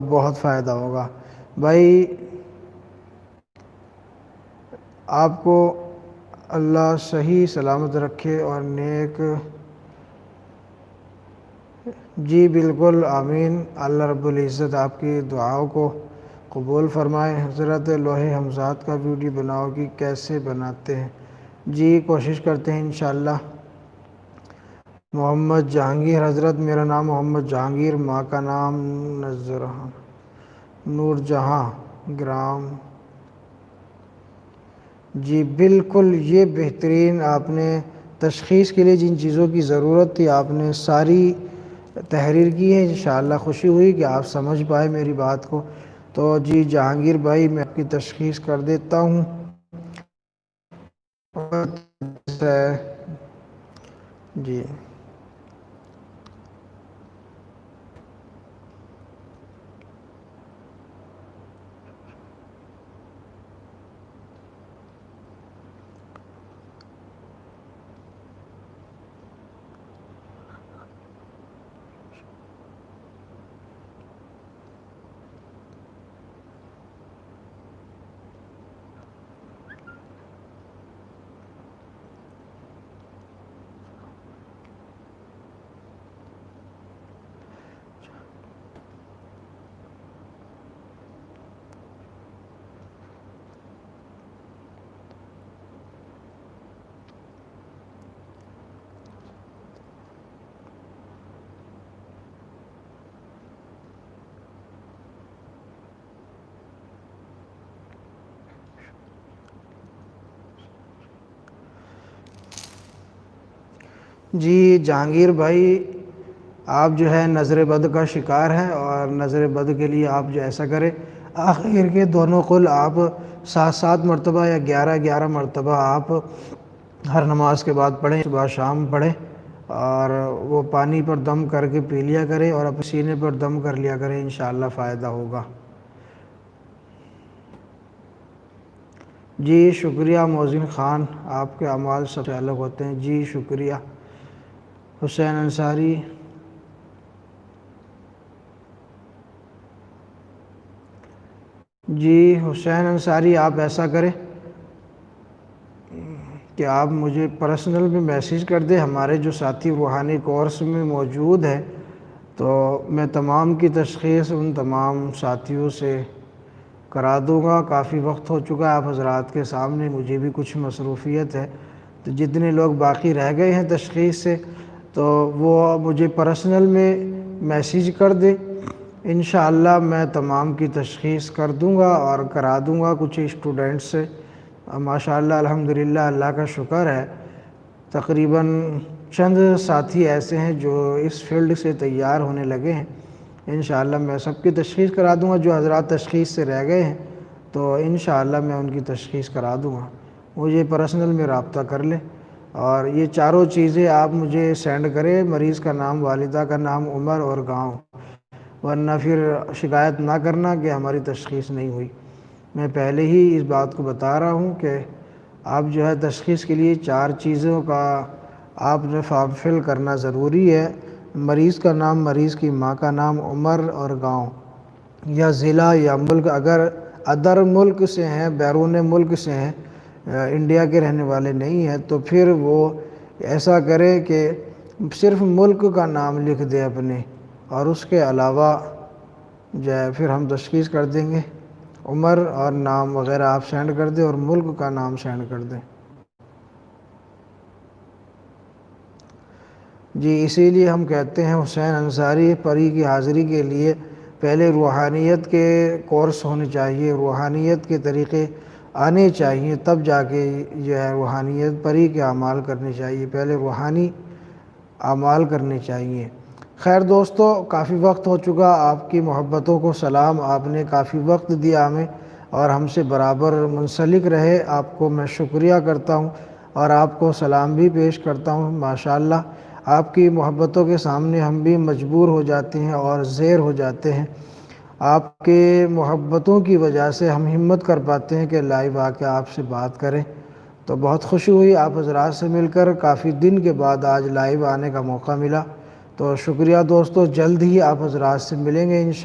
بہت فائدہ ہوگا بھائی. آپ کو اللہ صحیح سلامت رکھے اور نیک. جی بالکل آمین. اللہ رب العزت آپ کی دعاؤں کو قبول فرمائے. حضرت لوح ہمزات کا ویڈیو بناؤ گی کیسے بناتے ہیں؟ جی کوشش کرتے ہیں انشاءاللہ. محمد جہانگیر حضرت میرا نام محمد جہانگیر، ماں کا نام نور جہاں گرام. جی بالکل، یہ بہترین. آپ نے تشخیص کے لیے جن چیزوں کی ضرورت تھی آپ نے ساری تحریر کی ہے. انشاءاللہ خوشی ہوئی کہ آپ سمجھ پائے میری بات کو. تو جی جہانگیر بھائی میں آپ کی تشخیص کر دیتا ہوں. جی جی جہانگیر بھائی آپ جو ہے نظر بد کا شکار ہیں، اور نظر بد کے لیے آپ جو ایسا کریں آخر کے دونوں قل آپ 7 مرتبہ یا 11 مرتبہ آپ ہر نماز کے بعد پڑھیں، صبح شام پڑھیں، اور وہ پانی پر دم کر کے پی لیا کریں اور اپنے سینے پر دم کر لیا کریں. انشاءاللہ فائدہ ہوگا. جی شکریہ محسن خان، آپ کے اعمال سب سے الگ ہوتے ہیں. جی شکریہ. حسین انصاری. جی حسین انصاری آپ ایسا کریں کہ آپ مجھے پرسنل میں میسیج کر دیں. ہمارے جو ساتھی روحانی کورس میں موجود ہیں تو میں تمام کی تشخیص ان تمام ساتھیوں سے کرا دوں گا. کافی وقت ہو چکا ہے آپ حضرات کے سامنے، مجھے بھی کچھ مصروفیت ہے. تو جتنے لوگ باقی رہ گئے ہیں تشخیص سے تو وہ مجھے پرسنل میں میسیج کر دیں. انشاءاللہ میں تمام کی تشخیص کر دوں گا اور کرا دوں گا کچھ اسٹوڈنٹس سے. ماشاءاللہ الحمدللہ اللہ کا شکر ہے تقریباً چند ساتھی ایسے ہیں جو اس فیلڈ سے تیار ہونے لگے ہیں. انشاءاللہ میں سب کی تشخیص کرا دوں گا. جو حضرات تشخیص سے رہ گئے ہیں تو انشاءاللہ میں ان کی تشخیص کرا دوں گا. مجھے پرسنل میں رابطہ کر لیں اور یہ چاروں چیزیں آپ مجھے سینڈ کریں. مریض کا نام، والدہ کا نام، عمر اور گاؤں، ورنہ پھر شکایت نہ کرنا کہ ہماری تشخیص نہیں ہوئی. میں پہلے ہی اس بات کو بتا رہا ہوں کہ آپ جو ہے تشخیص کے لیے 4 چیزوں کا آپ نے فارم فل کرنا ضروری ہے. مریض کا نام، مریض کی ماں کا نام، عمر اور گاؤں یا ضلع یا ملک. اگر ادر ملک سے ہیں، بیرون ملک سے ہیں، انڈیا کے رہنے والے نہیں ہیں تو پھر وہ ایسا کرے کہ صرف ملک کا نام لکھ دے اپنے، اور اس کے علاوہ جو ہے پھر ہم تشخیص کر دیں گے. عمر اور نام وغیرہ آپ سینڈ کر دیں اور ملک کا نام سینڈ کر دیں. جی اسی لیے ہم کہتے ہیں حسین انصاری پری کی حاضری کے لیے پہلے روحانیت کے کورس ہونے چاہیے، روحانیت کے طریقے آنے چاہیے، تب جا کے جو ہے روحانیت پری کے اعمال کرنے چاہیے. پہلے روحانی اعمال کرنے چاہیے. خیر دوستو کافی وقت ہو چکا. آپ کی محبتوں کو سلام. آپ نے کافی وقت دیا ہمیں اور ہم سے برابر منسلک رہے. آپ کو میں شکریہ کرتا ہوں اور آپ کو سلام بھی پیش کرتا ہوں. ماشاءاللہ آپ کی محبتوں کے سامنے ہم بھی مجبور ہو جاتے ہیں اور زیر ہو جاتے ہیں. آپ کے محبتوں کی وجہ سے ہم ہمت کر پاتے ہیں کہ لائیو آ کے آپ سے بات کریں. تو بہت خوشی ہوئی آپ حضرات سے مل کر. کافی دن کے بعد آج لائیو آنے کا موقع ملا. تو شکریہ دوستو. جلد ہی آپ حضرات سے ملیں گے انشاءاللہ.